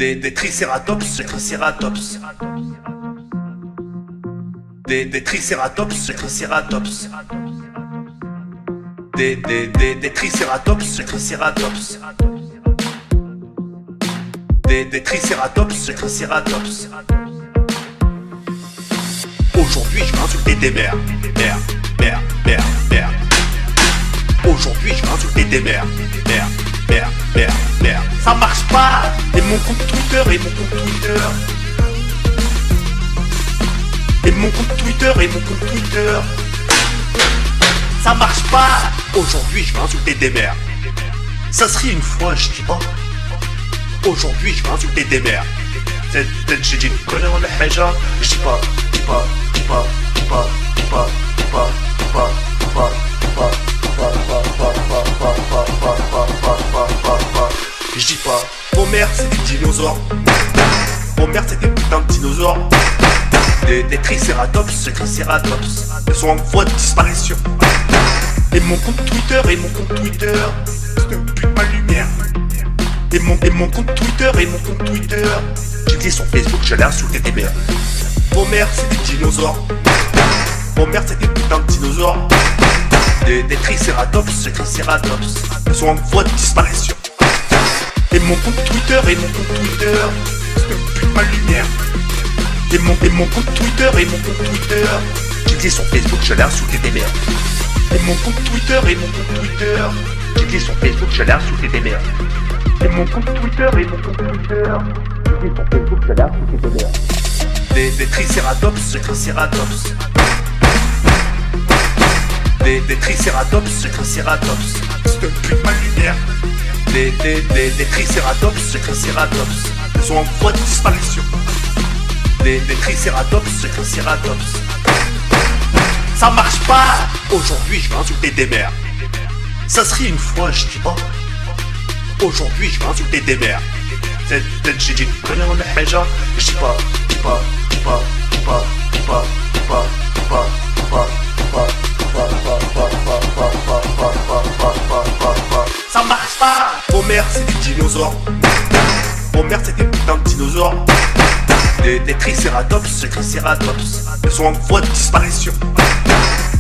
Des tricératops, tricératops. Des tricératops, tricératops. Des tricératops, tricératops. Des tricératops, tricératops. Aujourd'hui je vais insulter des mères. Mère. Aujourd'hui je vais insulter des mères. Mère. Ça marche pas. Et mon compte Twitter, Et mon compte Twitter. Ça marche pas. Aujourd'hui je vais insulter des mères. Ça serait une fois, je dis pas. Aujourd'hui je vais insulter des mères. J'ai dit connais on a حاجة. Je dis pas. Je dis pas, vos mères c'est des dinosaures. Vos mères c'est des putains de dinosaures. Des tricératops, tricératops. Ils sont en voie de disparition. Et mon compte Twitter, c'est un but de ma lumière. Et mon compte Twitter, j'ai dit sur Facebook, j'allais insulter des mères. Vos mères c'est des dinosaures. Vos mères c'est des putains de dinosaures. Des tricératops, tricératops. Ils sont en voie de disparition. Et mon compte Twitter, c'est un but de ma lumière. Et mon compte Twitter, j'ai dit sur Facebook, j'allais insulter des mères. Et mon compte Twitter, j'ai dit sur Facebook, j'allais insulter des mères. Et mon compte Twitter, j'ai dit sur Facebook, j'allais insulter des mères. Des tricératops, tricératops. Des tricératops, tricératops. C'est un but de ma lumière. Des tricératops, tricératops. Ils sont en voie de disparition. Des tricératops, tricératops. Ça marche pas. Aujourd'hui je vais insulter des mères. Ça serait une fois, je dis pas. Aujourd'hui je vais insulter des mères. J'ai dit connais on a حاجة. Je dis pas. Ça marche pas. Vos mères c'est des dinosaures. Vos mères c'est des putains de dinosaures. Des tricératops, tricératops. Ils sont en voie de disparition.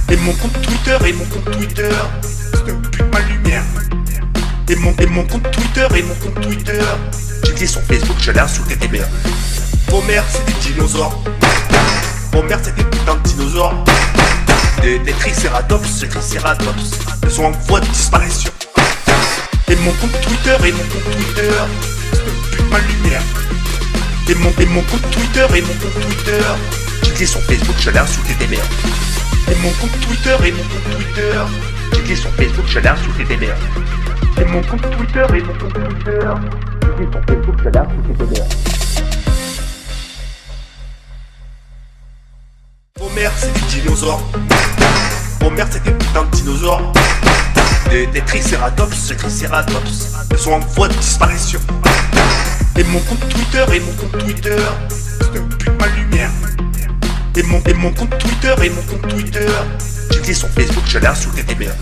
Et mon compte Twitter, c'est un but de ma lumière. Et mon compte Twitter, j'ai dit sur Facebook, j'allais insulter des mères. Vos mères c'est des dinosaures. Vos mères c'est des putains de dinosaures. Des tricératops, tricératops. Ils sont en voie de disparition. Et mon compte Twitter, c'est un but de ma lumière. Et mon compte Twitter, j'ai dit sur Facebook, j'allais insulter des mères. Et mon compte Twitter, j'ai dit sur Facebook, j'allais insulter des mères. Et mon compte Twitter, j'ai dit sur Facebook, j'allais insulter des mères. Vos mères c'est des dinosaures. Vos mères c'est des putains de dinosaures. Des tricératops, tricératops. Ils sont en voie de disparition. Et mon compte Twitter, c'est un but de ma lumière. Et mon compte Twitter, j'ai dit sur Facebook, j'allais insulter des mères.